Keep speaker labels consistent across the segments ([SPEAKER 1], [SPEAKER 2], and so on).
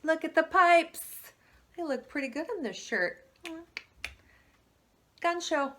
[SPEAKER 1] Look at the pipes. They look pretty good on this shirt. Gun show.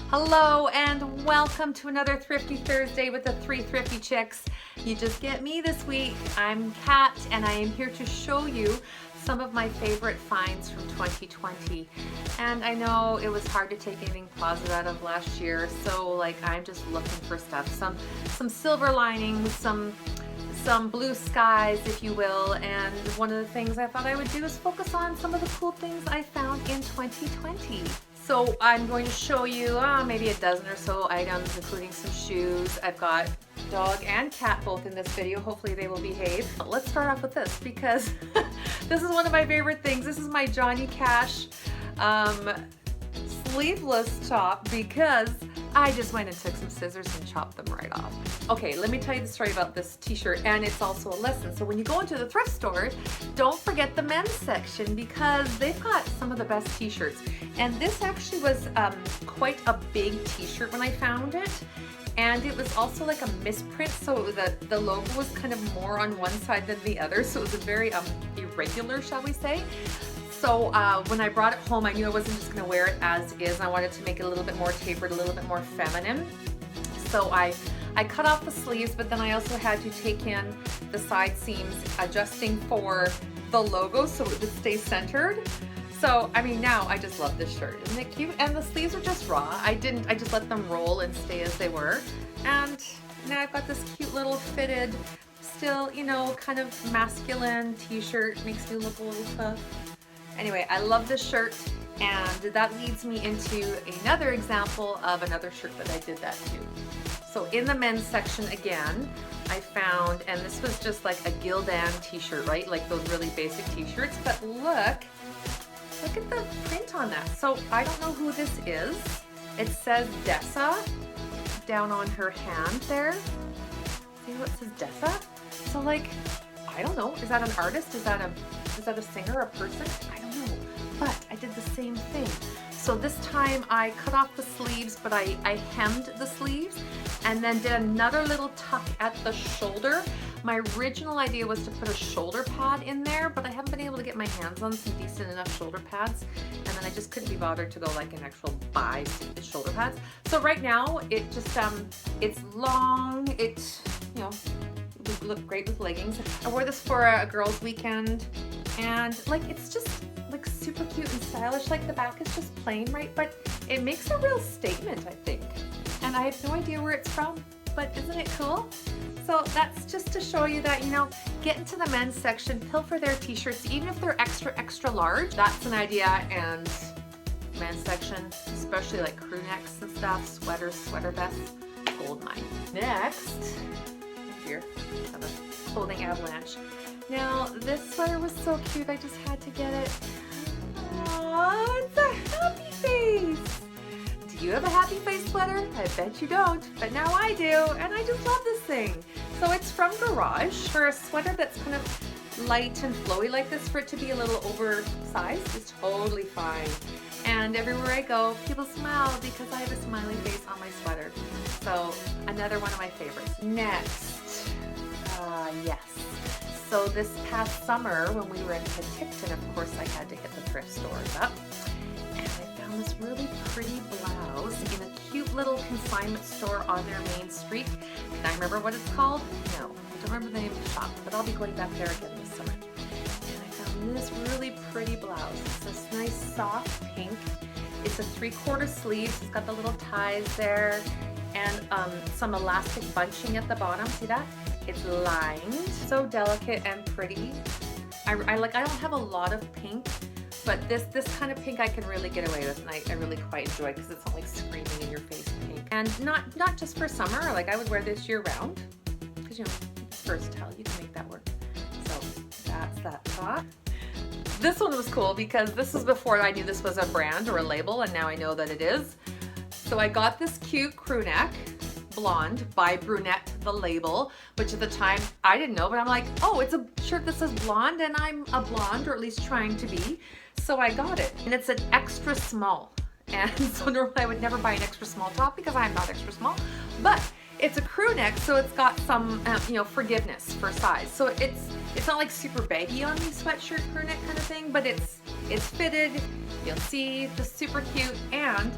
[SPEAKER 1] Hello and welcome to another Thrifty Thursday with the three thrifty chicks. You just get me this week. I'm Kat and I am here to show you some of my favorite finds from 2020. And I know it was hard to take anything positive out of last year, so I'm just looking for stuff. Some silver linings, some blue skies, if you will, and one of the things I thought I would do is focus on some of the cool things I found in 2020. So I'm going to show you maybe a dozen or so items, including some shoes. I've got dog and cat both in this video. Hopefully they will behave. Let's start off with this because this is one of my favorite things. This is my Johnny Cash sleeveless top because I just went and took some scissors and chopped them right off. Okay, let me tell you the story about this t-shirt, and it's also a lesson. So when you go into the thrift store, don't forget the men's section because they've got some of the best t-shirts. And this actually was quite a big t-shirt when I found it. And it was also like a misprint, so the logo was kind of more on one side than the other, so it was a very irregular, shall we say. So when I brought it home, I knew I wasn't just going to wear it as is. I wanted to make it a little bit more tapered, a little bit more feminine. So I cut off the sleeves, but then I also had to take in the side seams, adjusting for the logo so it would stay centered. So, I mean, now I just love this shirt. Isn't it cute? And the sleeves are just raw. I just let them roll and stay as they were. And now I've got this cute little fitted, still, you know, kind of masculine t-shirt. Makes me look a little tough. Anyway, I love this shirt, and that leads me into another example of another shirt that I did that to. So in the men's section again, I found, and this was just like a Gildan t-shirt, right? Like those really basic t-shirts, but look at the print on that. So I don't know who this is. It says Dessa down on her hand there. See what says Dessa? So I don't know, is that an artist? Is that a singer, a person? I don't know, but I did the same thing. So this time I cut off the sleeves, but I hemmed the sleeves and then did another little tuck at the shoulder. My original idea was to put a shoulder pad in there, but I haven't been able to get my hands on some decent enough shoulder pads, and then I just couldn't be bothered to go like an actual buy shoulder pads. So right now it just it's long, it, you know, would look great with leggings. I wore this for a girls' weekend, and it's just super cute and stylish. The back is just plain, right? But it makes a real statement, I think. And I have no idea where it's from, but isn't it cool? So that's just to show you that, you know, get into the men's section, pilfer their t-shirts, even if they're extra, extra large. That's an idea. And men's section, especially like crew necks and stuff, sweaters, sweater vests, gold mine. Next, here, have a clothing avalanche. Now, this sweater was so cute, I just had to get it. Aww, it's a happy face. Do you have a happy face sweater? I bet you don't, but now I do, and I just love this thing. So it's from Garage. For a sweater that's kind of light and flowy like this, for it to be a little oversized is totally fine. And everywhere I go, people smile because I have a smiley face on my sweater. So another one of my favorites. Next, yes. So this past summer when we were in Penticton, of course I had to hit the thrift stores up. And I found this really pretty blouse in a cute little consignment store on their main street. Can I remember what it's called? No, I don't remember the name of the shop, but I'll be going back there again this summer. And I found this really pretty blouse. It's this nice soft pink. It's a 3/4 sleeves. It's got the little ties there and some elastic bunching at the bottom. See that? It's lined. So delicate and pretty. I don't have a lot of pink, but this kind of pink I can really get away with, and I really quite enjoy because it's not like screaming in your face pink. And not just for summer. I would wear this year round because, you know, versatile, you can make that work. So that's that top. This one was cool because this was before I knew this was a brand or a label, and now I know that it is. So I got this cute crew neck, blonde, by Brunette, the label, which at the time I didn't know, but I'm like, oh, it's a shirt that says blonde and I'm a blonde, or at least trying to be. So I got it, and it's an extra small. And so normally I would never buy an extra small top because I'm not extra small, but it's a crew neck, so it's got some, you know, forgiveness for size. So it's not like super baggy on these sweatshirt crew neck kind of thing, but it's fitted. You'll see, just super cute. And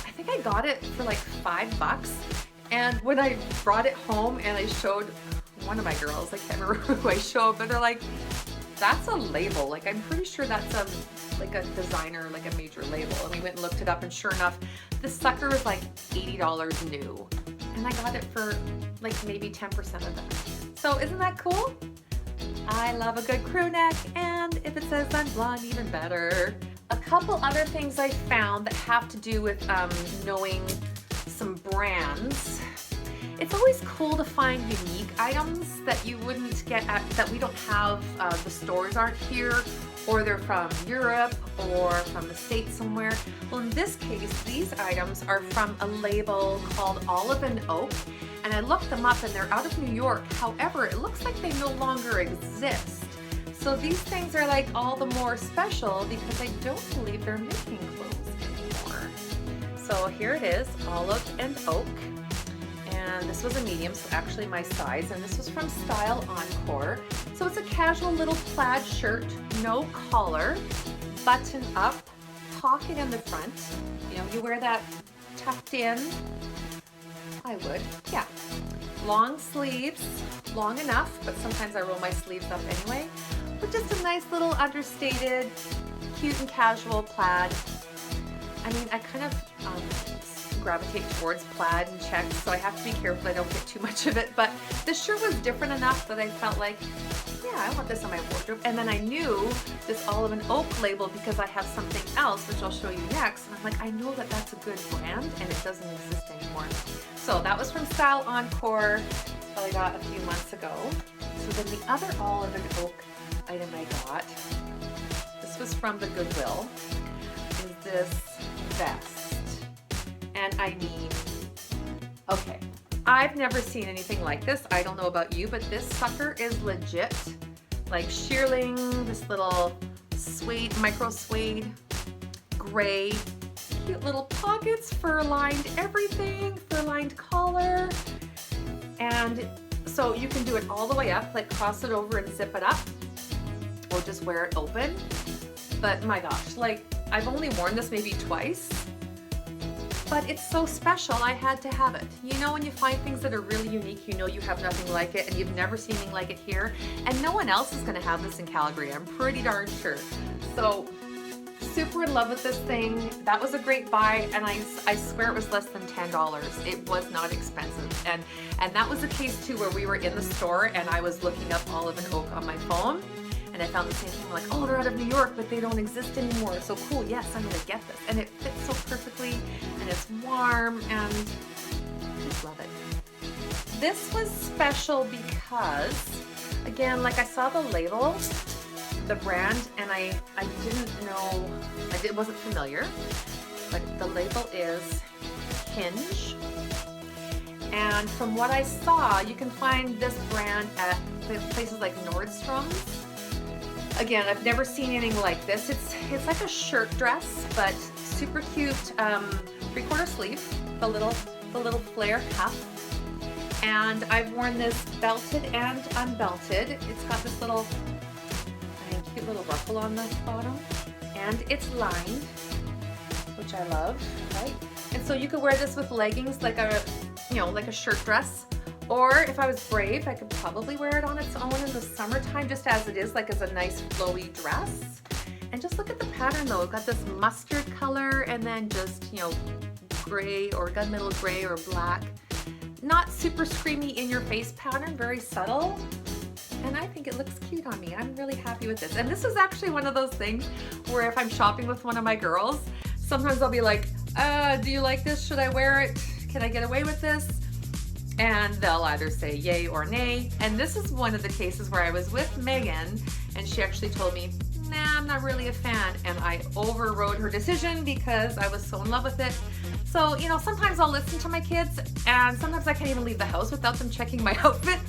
[SPEAKER 1] I think I got it for like $5. And when I brought it home and I showed one of my girls, I can't remember who I showed, but they're like, that's a label. Like, I'm pretty sure that's like a designer, like a major label. And we went and looked it up, and sure enough, this sucker was like $80 new. And I got it for like maybe 10% of that. So isn't that cool? I love a good crew neck, and if it says I'm blonde, even better. A couple other things I found that have to do with knowing some brands. It's always cool to find unique items that you wouldn't get at, that we don't have, the stores aren't here, or they're from Europe or from the States somewhere. Well, in this case, these items are from a label called Olive and Oak, and I looked them up and they're out of New York. However, it looks like they no longer exist. So these things are like all the more special because I don't believe they're making clothes anymore. So here it is, Olive and Oak. And this was a medium, so actually my size, and this was from Style Encore. So it's a casual little plaid shirt, no collar, button up, pocket in the front. You know, you wear that tucked in. I would, yeah. Long sleeves, long enough, but sometimes I roll my sleeves up anyway. But just a nice little understated, cute and casual plaid. I mean, I kind of gravitate towards plaid and checks, so I have to be careful I don't get too much of it. But this shirt was different enough that I felt like, yeah, I want this on my wardrobe. And then I knew this Olive and Oak label because I have something else, which I'll show you next. And I'm like, I know that that's a good brand, and it doesn't exist anymore. So that was from Style Encore that I got a few months ago. So then the other Olive and Oak item I got, this was from the Goodwill, is this vest. And I mean, okay, I've never seen anything like this. I don't know about you, but this sucker is legit. Like shearling, this little suede, micro suede, gray, cute little pockets, fur-lined everything, fur-lined collar. And so you can do it all the way up, like cross it over and zip it up, or just wear it open. But my gosh, like I've only worn this maybe twice, but it's so special, I had to have it. You know, when you find things that are really unique, you know you have nothing like it, and you've never seen anything like it here, and no one else is gonna have this in Calgary, I'm pretty darn sure. So, super in love with this thing. That was a great buy, and I swear it was less than $10. It was not expensive. And that was the case too, where we were in the store and I was looking up Olive and Oak on my phone, and I found the same thing, like, oh, they're out of New York, but they don't exist anymore. So cool, yes, I'm gonna get this. And it fits so perfectly, and it's warm, and I just love it. This was special because, again, like I saw the label, the brand, and I didn't know, wasn't familiar, but the label is Hinge. And from what I saw, you can find this brand at places like Nordstrom's. Again, I've never seen anything like this. It's like a shirt dress, but super cute, 3/4 sleeve, the little flare cuff. And I've worn this belted and unbelted. It's got this little cute little ruffle on the bottom, and it's lined, which I love, right? And so you could wear this with leggings, like a, you know, like a shirt dress. Or if I was brave, I could probably wear it on its own in the summertime, just as it is, like as a nice flowy dress. And just look at the pattern though. It's got this mustard color and then just, you know, gray or gunmetal gray or black. Not super screamy in your face pattern, very subtle. And I think it looks cute on me. I'm really happy with this. And this is actually one of those things where if I'm shopping with one of my girls, sometimes I'll be like, do you like this? Should I wear it? Can I get away with this? And they'll either say yay or nay. And this is one of the cases where I was with Megan and she actually told me, nah, I'm not really a fan. And I overrode her decision because I was so in love with it. So, you know, sometimes I'll listen to my kids and sometimes I can't even leave the house without them checking my outfit.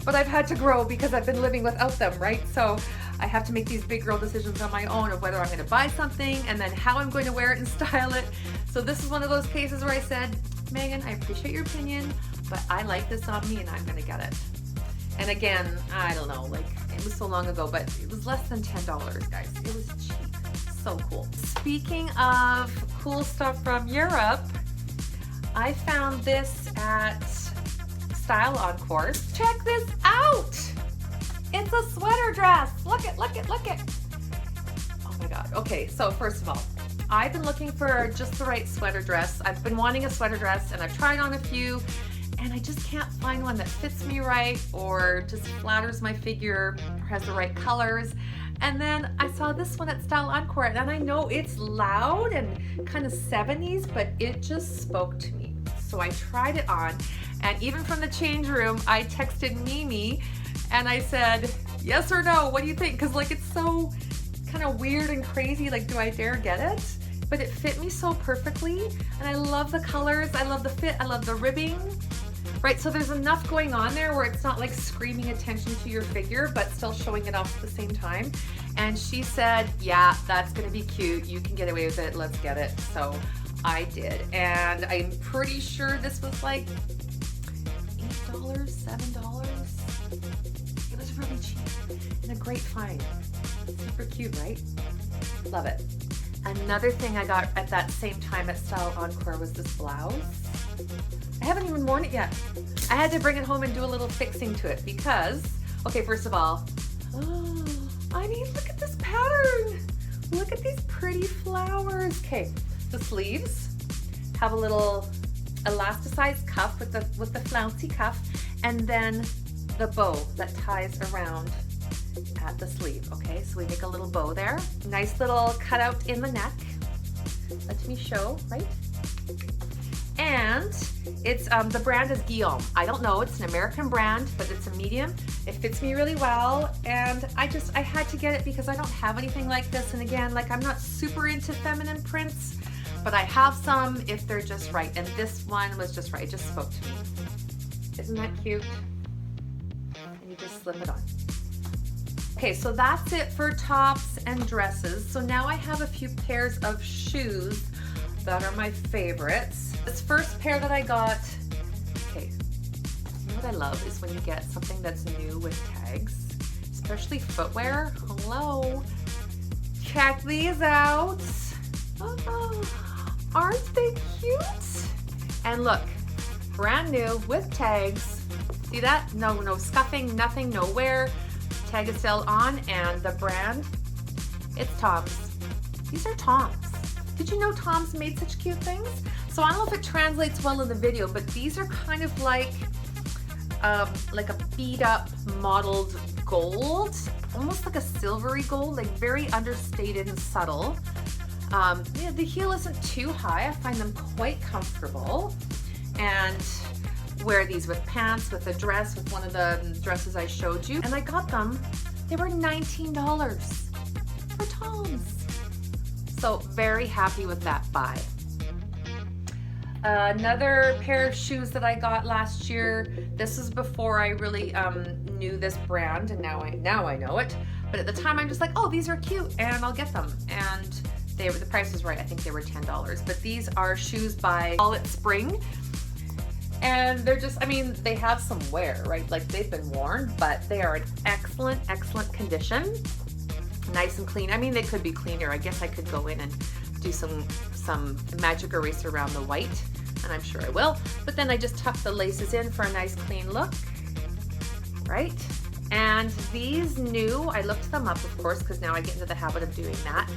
[SPEAKER 1] But I've had to grow because I've been living without them, right? So I have to make these big girl decisions on my own of whether I'm gonna buy something and then how I'm going to wear it and style it. So this is one of those cases where I said, Megan, I appreciate your opinion. but I like this on me and I'm gonna get it. And again, I don't know, like it was so long ago, but it was less than $10, guys. It was cheap, so cool. Speaking of cool stuff from Europe, I found this at Style Encore. Check this out. It's a sweater dress. Look it, look it, look it. Oh my God. Okay, so first of all, I've been looking for just the right sweater dress. I've been wanting a sweater dress and I've tried on a few and I just can't find one that fits me right or just flatters my figure or has the right colors. And then I saw this one at Style Encore and I know it's loud and kind of 70s, but it just spoke to me. So I tried it on, and even from the change room, I texted Mimi and I said, yes or no, what do you think? Because like it's so kind of weird and crazy, like do I dare get it? But it fit me so perfectly and I love the colors, I love the fit, I love the ribbing. Right, so there's enough going on there where it's not like screaming attention to your figure, but still showing it off at the same time. And she said, yeah, that's gonna be cute. You can get away with it, let's get it. So I did, and I'm pretty sure this was like $8, $7. It was really cheap and a great find. Super cute, right? Love it. Another thing I got at that same time at Style Encore was this blouse. I haven't even worn it yet. I had to bring it home and do a little fixing to it because, okay, first of all, oh, I mean, look at this pattern. Look at these pretty flowers. Okay, the sleeves have a little elasticized cuff with the flouncy cuff, and then the bow that ties around at the sleeve. Okay, so we make a little bow there. Nice little cutout in the neck. Let me show, right? And it's the brand is Guillaume. I don't know, it's an American brand, but it's a medium. It fits me really well, and I had to get it because I don't have anything like this. And again, like I'm not super into feminine prints, but I have some if they're just right. And this one was just right. It just spoke to me. Isn't that cute? And you just slip it on. Okay, so that's it for tops and dresses. So now I have a few pairs of shoes that are my favorites. This first pair that I got, okay, you know what I love is when you get something that's new with tags, especially footwear. Hello, check these out. Oh, aren't they cute? And look, brand new with tags. See that? No scuffing, nothing, no wear. Tag is still on, and the brand, it's Tom's. These are Tom's. Did you know Tom's made such cute things? So I don't know if it translates well in the video, but these are kind of like a beat up mottled gold, almost like a silvery gold, like very understated and subtle. Yeah, the heel isn't too high. I find them quite comfortable, and wear these with pants, with a dress, with one of the dresses I showed you. And I got them, they were $19 for Tom's. So very happy with that buy. Another pair of shoes that I got last year. This is before I really knew this brand, and now I know it. But at the time I'm just like, oh, these are cute, and I'll get them. And the price was right. I think they were $10. But these are shoes by Call It Spring. And they're just, I mean, they have some wear, right? Like they've been worn, but they are in excellent, excellent condition. Nice and clean. I mean, they could be cleaner. I guess I could go in and do some magic eraser around the white, and I'm sure I will. But then I just tuck the laces in for a nice clean look, right? And these new, I looked them up, of course, because now I get into the habit of doing that.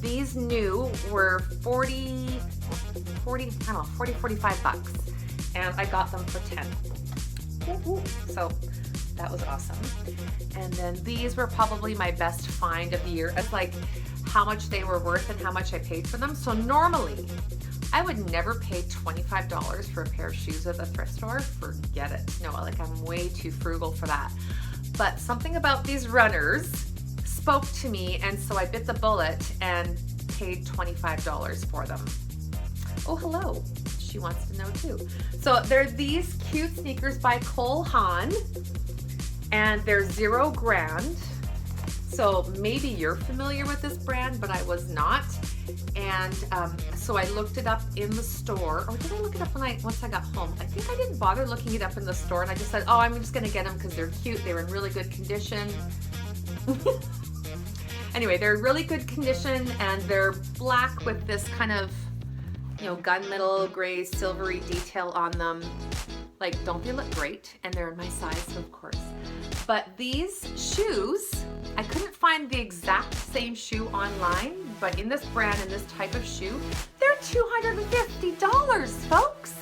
[SPEAKER 1] These new were 45 bucks, and I got them for 10. So that was awesome. And then these were probably my best find of the year. It's like how much they were worth and how much I paid for them. So normally I would never pay $25 for a pair of shoes at a thrift store. Forget it. No, like I'm way too frugal for that. But something about these runners spoke to me, and so I bit the bullet and paid $25 for them. Oh, hello. She wants to know too. So they're these cute sneakers by Cole Haan, and they're 0 grand. So maybe you're familiar with this brand, but I was not. And so I looked it up in the store, or did I look it up once I got home? I think I didn't bother looking it up in the store, and I just said, oh, I'm just gonna get them because they're cute, they were in really good condition. Anyway, they're in really good condition, and they're black with this kind of, you know, gunmetal gray silvery detail on them. Like, don't they look great? And they're in my size, of course. But these shoes, I couldn't find the exact same shoe online, but in this brand and this type of shoe, they're $250, folks.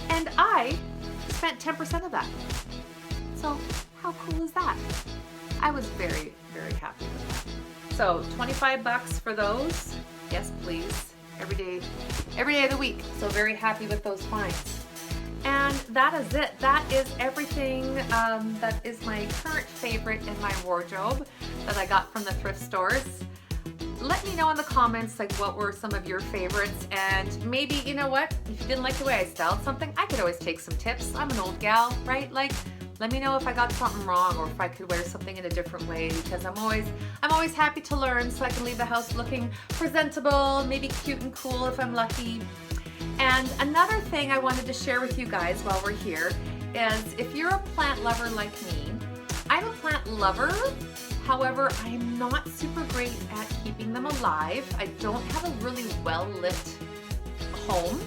[SPEAKER 1] And I spent 10% of that. So how cool is that? I was very, very happy with that. So 25 bucks for those. Yes, please. Every day of the week. So very happy with those finds. And that is it. That is everything that is my current favorite in my wardrobe that I got from the thrift stores. Let me know in the comments like what were some of your favorites, and maybe, you know what, if you didn't like the way I styled something, I could always take some tips. I'm an old gal, right? Like, let me know if I got something wrong or if I could wear something in a different way, because I'm always happy to learn, so I can leave the house looking presentable, maybe cute and cool if I'm lucky. And another thing I wanted to share with you guys while we're here is, if you're a plant lover like me, I'm a plant lover. However, I'm not super great at keeping them alive. I don't have a really well-lit home,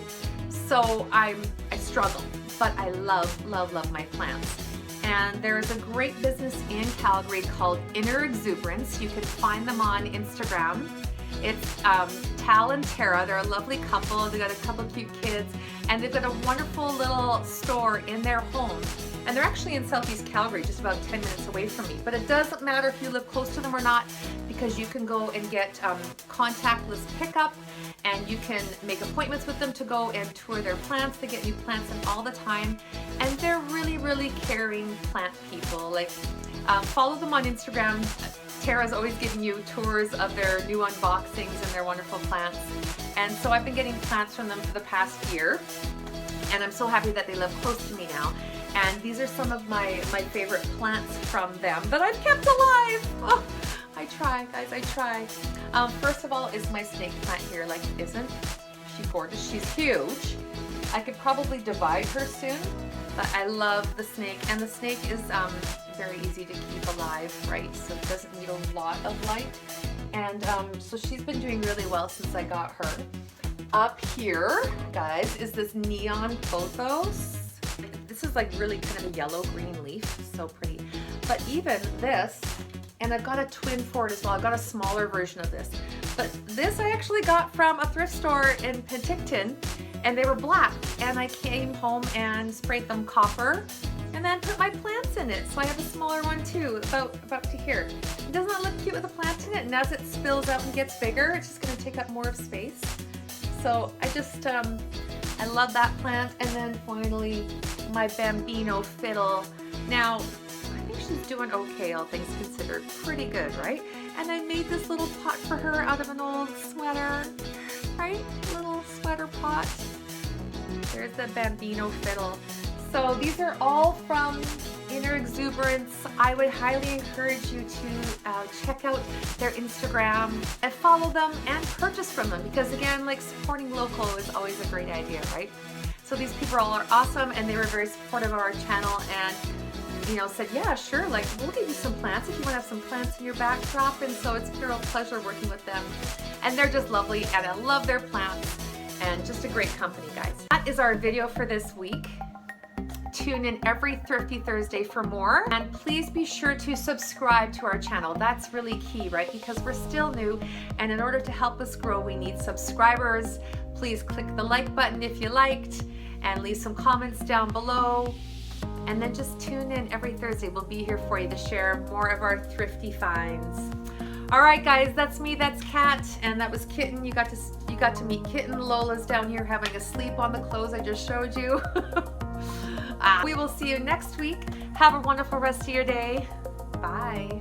[SPEAKER 1] so I struggle, but I love, love, love my plants. And there's a great business in Calgary called Exuberance. You can find them on Instagram. It's Tal and Tara. They're a lovely couple. They've got a couple cute kids, and they've got a wonderful little store in their home. And they're actually in Southeast Calgary, just about 10 minutes away from me. But it doesn't matter if you live close to them or not, because you can go and get contactless pickup, and you can make appointments with them to go and tour their plants. They get new plants in all the time, and they're really, really caring plant people. Like, follow them on Instagram. Tara's always giving you tours of their new unboxings and their wonderful plants. And so I've been getting plants from them for the past year, and I'm so happy that they live close to me now. And these are some of my favorite plants from them that I've kept alive. Oh, I try, guys, I try. First of all is my snake plant here. Like, isn't she gorgeous? She's huge. I could probably divide her soon, but I love the snake. And the snake is very easy to keep alive, right? So it doesn't need a lot of light. And so she's been doing really well since I got her. Up here, guys, is this neon pothos. This is like really kind of a yellow-green leaf, so pretty. But even this, and I've got a twin for it as well. I've got a smaller version of this. But this I actually got from a thrift store in Penticton, and they were black. And I came home and sprayed them copper, and then put my plants in it. So I have a smaller one too, about to here. Doesn't that look cute with the plants in it? And as it spills out and gets bigger, it's just gonna take up more of space. So I just, I love that plant. And then finally, my Bambino fiddle. Now, I think she's doing okay, all things considered. Pretty good, right? And I made this little pot for her out of an old sweater, right? Little sweater pot. There's the Bambino fiddle. So these are all from Exuberance. I would highly encourage you to check out their Instagram and follow them and purchase from them, because again, like, supporting local is always a great idea, right? So these people all are awesome, and they were very supportive of our channel, and, you know, said, yeah, sure, like, we'll give you some plants if you want to have some plants in your backdrop. And so it's a real pleasure working with them, and they're just lovely, and I love their plants, and just a great company, guys. That is our video for this week. Tune in every Thrifty Thursday for more, and please be sure to subscribe to our channel. That's really key, right? Because we're still new, and in order to help us grow, we need subscribers. Please click the like button if you liked, and leave some comments down below. And then just tune in every Thursday. We'll be here for you to share more of our thrifty finds. All right, guys, that's me, that's Kat, and that was Kitten. You got to meet Kitten. Lola's down here having a sleep on the clothes I just showed you. We will see you next week. Have a wonderful rest of your day. Bye.